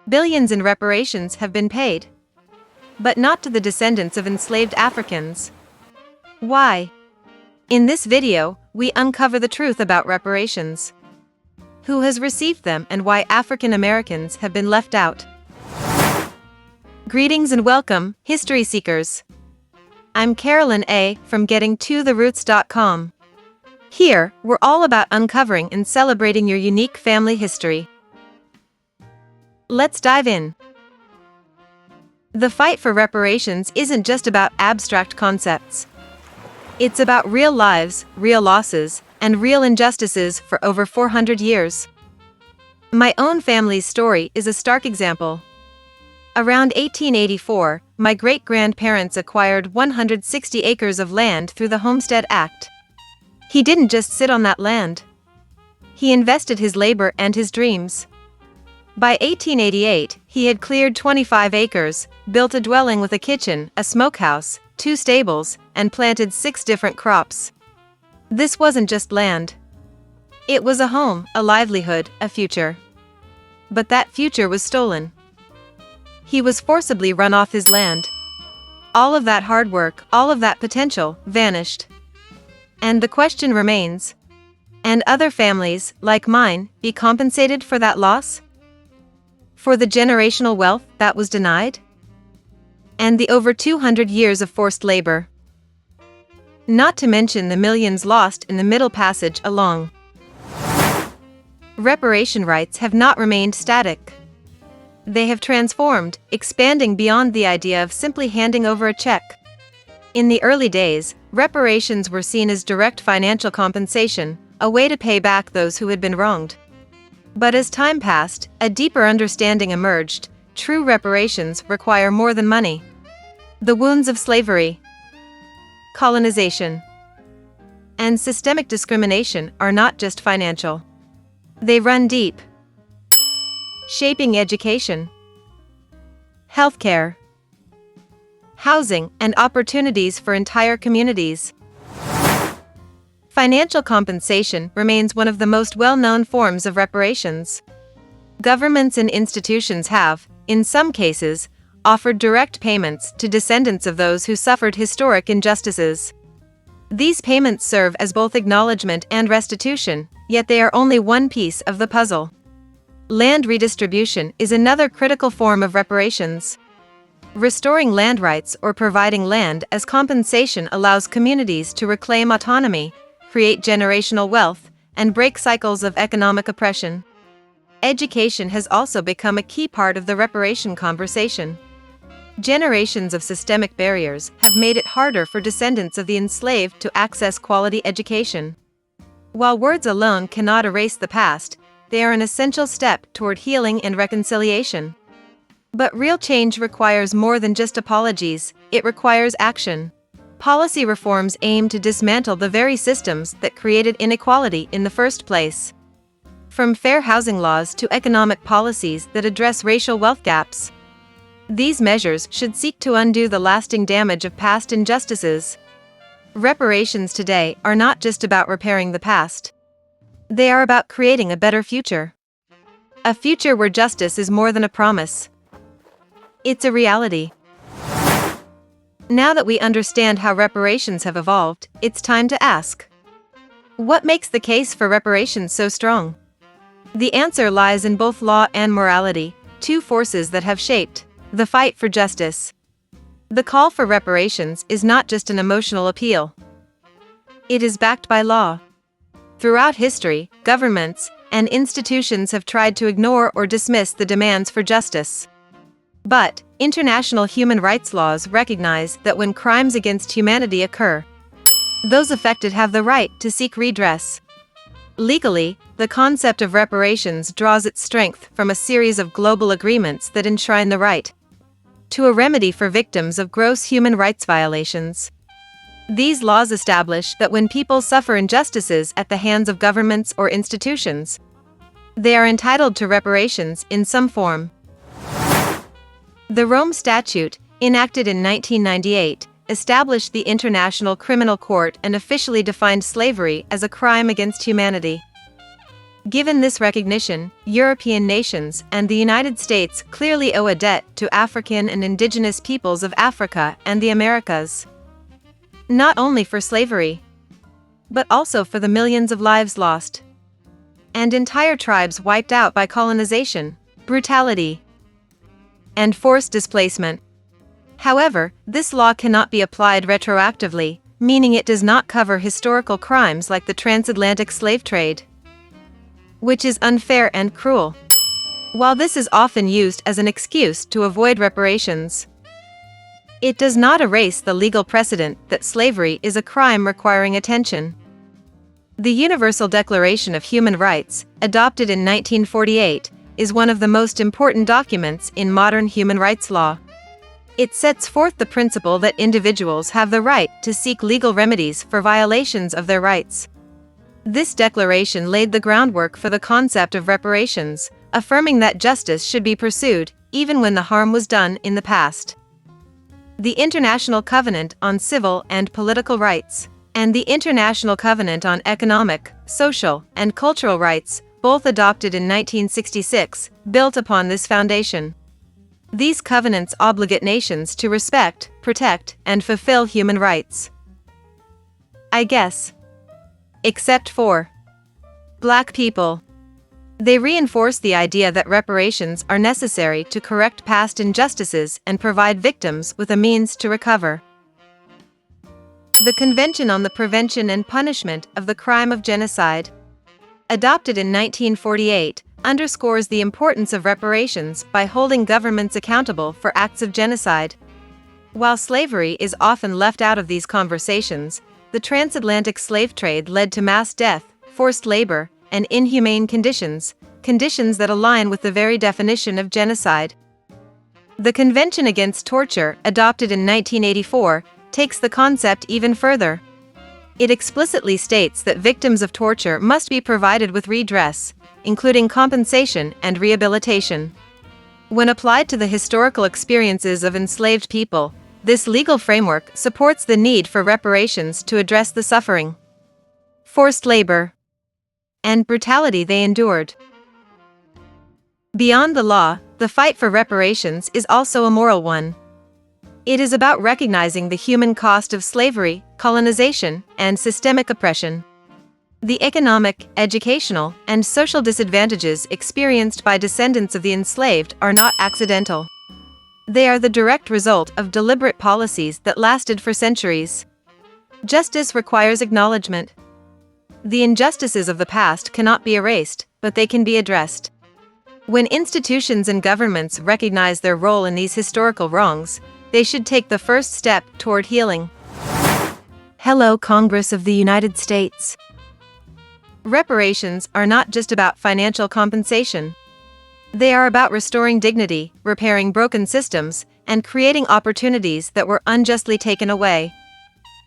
Billions in reparations have been paid. But not to the descendants of enslaved Africans. Why? In this video, we uncover the truth about reparations. Who has received them and why African Americans have been left out. Greetings and welcome, history seekers. I'm Carolyn A. from GettingToTheRoots.com. Here, we're all about uncovering and celebrating your unique family history. Let's dive in. The fight for reparations isn't just about abstract concepts. It's about real lives, real losses, and real injustices for over 400 years. My own family's story is a stark example. Around 1884, my great-grandparents acquired 160 acres of land through the Homestead Act. He didn't just sit on that land. He invested his labor and his dreams. By 1888, he had cleared 25 acres, built a dwelling with a kitchen, a smokehouse, 2 stables, and planted 6 different crops. This wasn't just land. It was a home, a livelihood, a future. But that future was stolen. He was forcibly run off his land. All of that hard work, all of that potential, vanished. And the question remains: can other families, like mine, be compensated for that loss? For the generational wealth that was denied? And the over 200 years of forced labor? Not to mention the millions lost in the Middle Passage along. Reparation rights have not remained static. They have transformed, expanding beyond the idea of simply handing over a check. In the early days, reparations were seen as direct financial compensation, a way to pay back those who had been wronged. But as time passed, a deeper understanding emerged: true reparations require more than money. The wounds of slavery, colonization, and systemic discrimination are not just financial. They run deep, shaping education, healthcare, housing, and opportunities for entire communities. Financial compensation remains one of the most well-known forms of reparations. Governments and institutions have, in some cases, offered direct payments to descendants of those who suffered historic injustices. These payments serve as both acknowledgement and restitution, yet they are only one piece of the puzzle. Land redistribution is another critical form of reparations. Restoring land rights or providing land as compensation allows communities to reclaim autonomy, create generational wealth, and break cycles of economic oppression. Education has also become a key part of the reparation conversation. Generations of systemic barriers have made it harder for descendants of the enslaved to access quality education. While words alone cannot erase the past, they are an essential step toward healing and reconciliation. But real change requires more than just apologies, it requires action. Policy reforms aim to dismantle the very systems that created inequality in the first place. From fair housing laws to economic policies that address racial wealth gaps. These measures should seek to undo the lasting damage of past injustices. Reparations today are not just about repairing the past. They are about creating a better future. A future where justice is more than a promise. It's a reality. Now that we understand how reparations have evolved, it's time to ask: what makes the case for reparations so strong? The answer lies in both law and morality, two forces that have shaped the fight for justice. The call for reparations is not just an emotional appeal. It is backed by law. Throughout history, governments and institutions have tried to ignore or dismiss the demands for justice. But international human rights laws recognize that when crimes against humanity occur, those affected have the right to seek redress. Legally, the concept of reparations draws its strength from a series of global agreements that enshrine the right to a remedy for victims of gross human rights violations. These laws establish that when people suffer injustices at the hands of governments or institutions, they are entitled to reparations in some form. The Rome Statute, enacted in 1998, established the International Criminal Court and officially defined slavery as a crime against humanity. Given this recognition, European nations and the United States clearly owe a debt to African and indigenous peoples of Africa and the Americas. Not only for slavery, but also for the millions of lives lost and entire tribes wiped out by colonization, brutality, and forced displacement. However, this law cannot be applied retroactively, meaning it does not cover historical crimes like the transatlantic slave trade, which is unfair and cruel. While this is often used as an excuse to avoid reparations, it does not erase the legal precedent that slavery is a crime requiring attention. The Universal Declaration of Human Rights, adopted in 1948, is one of the most important documents in modern human rights law. It sets forth the principle that individuals have the right to seek legal remedies for violations of their rights. This declaration laid the groundwork for the concept of reparations, affirming that justice should be pursued, even when the harm was done in the past. The International Covenant on Civil and Political Rights and the International Covenant on Economic, Social, and Cultural Rights, both adopted in 1966, built upon this foundation. These covenants obligate nations to respect, protect, and fulfill human rights. I guess. Except for Black people. They reinforce the idea that reparations are necessary to correct past injustices and provide victims with a means to recover. The Convention on the Prevention and Punishment of the Crime of Genocide, adopted in 1948, underscores the importance of reparations by holding governments accountable for acts of genocide. While slavery is often left out of these conversations, the transatlantic slave trade led to mass death, forced labor, and inhumane conditions that align with the very definition of genocide. The Convention Against Torture, adopted in 1984, takes the concept even further. It explicitly states that victims of torture must be provided with redress, including compensation and rehabilitation. When applied to the historical experiences of enslaved people, this legal framework supports the need for reparations to address the suffering, forced labor, and brutality they endured. Beyond the law, the fight for reparations is also a moral one. It is about recognizing the human cost of slavery, colonization, and systemic oppression. The economic, educational, and social disadvantages experienced by descendants of the enslaved are not accidental. They are the direct result of deliberate policies that lasted for centuries. Justice requires acknowledgement. The injustices of the past cannot be erased, but they can be addressed. When institutions and governments recognize their role in these historical wrongs, they should take the first step toward healing. Hello, Congress of the United States. Reparations are not just about financial compensation. They are about restoring dignity, repairing broken systems, and creating opportunities that were unjustly taken away.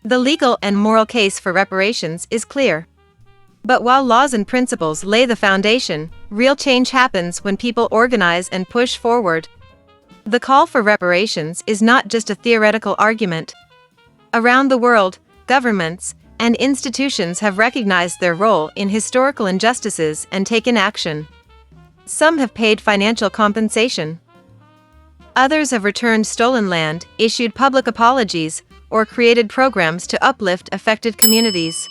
The legal and moral case for reparations is clear. But while laws and principles lay the foundation, real change happens when people organize and push forward. The call for reparations is not just a theoretical argument. Around the world, governments and institutions have recognized their role in historical injustices and taken action. Some have paid financial compensation. Others have returned stolen land, issued public apologies, or created programs to uplift affected communities.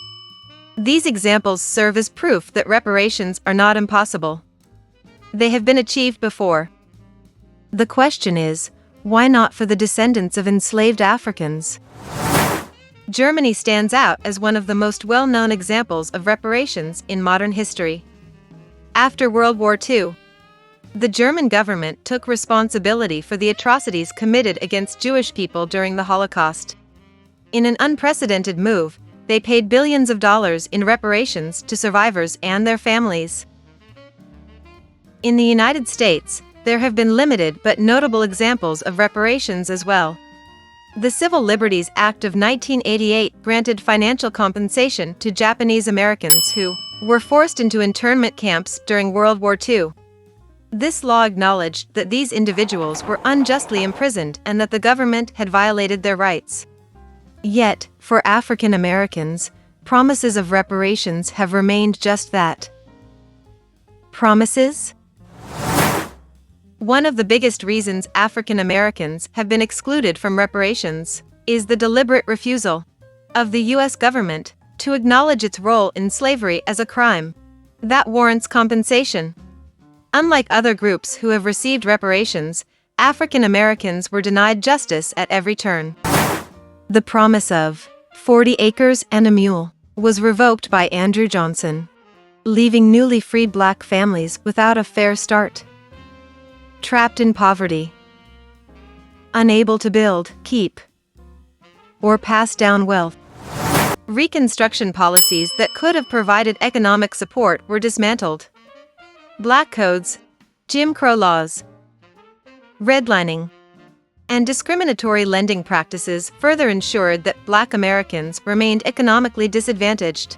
These examples serve as proof that reparations are not impossible. They have been achieved before. The question is, why not for the descendants of enslaved Africans? Germany stands out as one of the most well-known examples of reparations in modern history. After World War II, the German government took responsibility for the atrocities committed against Jewish people during the Holocaust. In an unprecedented move, they paid billions of dollars in reparations to survivors and their families. In the United States, there have been limited but notable examples of reparations as well. The Civil Liberties Act of 1988 granted financial compensation to Japanese Americans who were forced into internment camps during World War II. This law acknowledged that these individuals were unjustly imprisoned and that the government had violated their rights. Yet, for African Americans, promises of reparations have remained just that. Promises? One of the biggest reasons African Americans have been excluded from reparations is the deliberate refusal of the U.S. government to acknowledge its role in slavery as a crime that warrants compensation. Unlike other groups who have received reparations, African Americans were denied justice at every turn. The promise of 40 acres and a mule was revoked by Andrew Johnson, leaving newly freed black families without a fair start. Trapped in poverty, unable to build, keep, or pass down wealth. Reconstruction policies that could have provided economic support were dismantled. Black codes, Jim Crow laws, redlining, and discriminatory lending practices further ensured that Black Americans remained economically disadvantaged.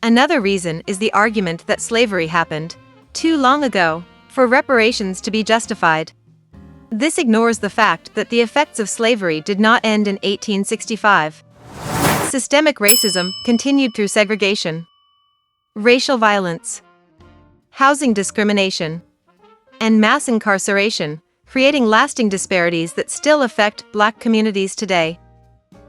Another reason is the argument that slavery happened too long ago for reparations to be justified. This ignores the fact that the effects of slavery did not end in 1865. Systemic racism continued through segregation, racial violence, housing discrimination, and mass incarceration, creating lasting disparities that still affect Black communities today.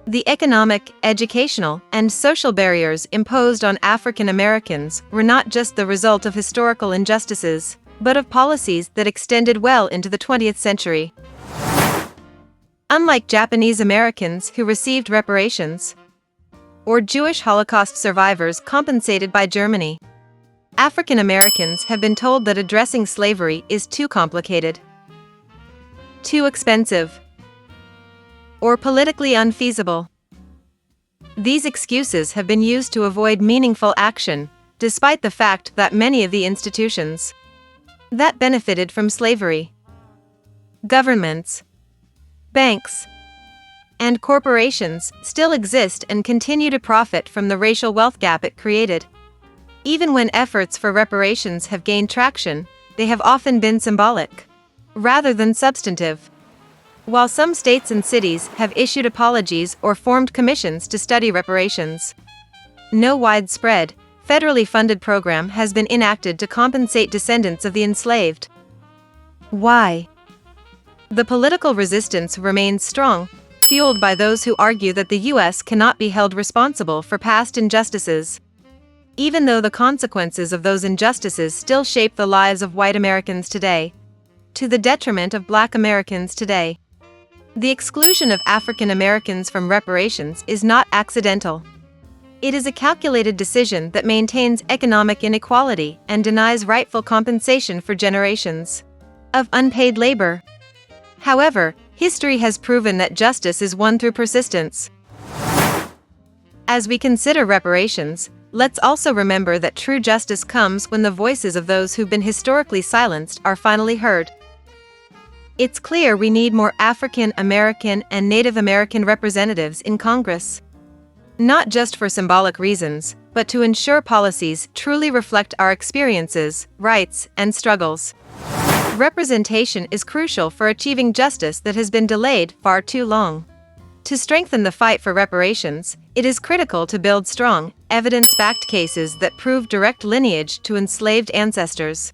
The economic, educational, and social barriers imposed on African Americans were not just the result of historical injustices, but of policies that extended well into the 20th century. Unlike Japanese Americans who received reparations, or Jewish Holocaust survivors compensated by Germany, African Americans have been told that addressing slavery is too complicated, too expensive, or politically unfeasible. These excuses have been used to avoid meaningful action, despite the fact that many of the institutions that benefited from slavery, governments, banks, and corporations, still exist and continue to profit from the racial wealth gap it created. Even when efforts for reparations have gained traction, they have often been symbolic, rather than substantive. While some states and cities have issued apologies or formed commissions to study reparations, no widespread, federally funded program has been enacted to compensate descendants of the enslaved. Why? The political resistance remains strong, fueled by those who argue that the U.S. cannot be held responsible for past injustices, even though the consequences of those injustices still shape the lives of white Americans today, to the detriment of Black Americans today. The exclusion of African Americans from reparations is not accidental. It is a calculated decision that maintains economic inequality and denies rightful compensation for generations of unpaid labor. However, history has proven that justice is won through persistence. As we consider reparations, let's also remember that true justice comes when the voices of those who've been historically silenced are finally heard. It's clear we need more African American and Native American representatives in Congress. Not just for symbolic reasons, but to ensure policies truly reflect our experiences, rights, and struggles. Representation is crucial for achieving justice that has been delayed far too long. To strengthen the fight for reparations, it is critical to build strong, evidence-backed cases that prove direct lineage to enslaved ancestors.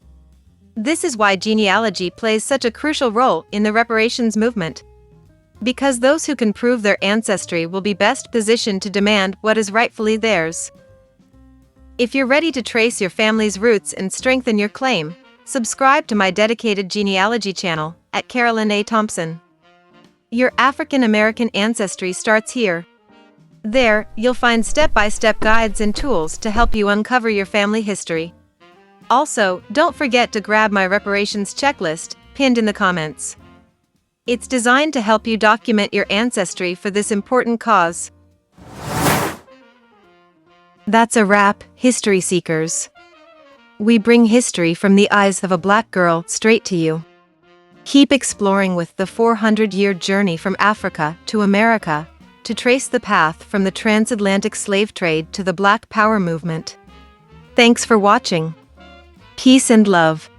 This is why genealogy plays such a crucial role in the reparations movement. Because those who can prove their ancestry will be best positioned to demand what is rightfully theirs. If you're ready to trace your family's roots and strengthen your claim, subscribe to my dedicated genealogy channel at Carolyn A. Thompson. Your African American ancestry starts here. There, you'll find step-by-step guides and tools to help you uncover your family history. Also, don't forget to grab my reparations checklist, pinned in the comments. It's designed to help you document your ancestry for this important cause. That's a wrap, history seekers. We bring history from the eyes of a Black girl straight to you. Keep exploring with the 400-year journey from Africa to America, to trace the path from the transatlantic slave trade to the Black Power movement. Thanks for watching. Peace and love.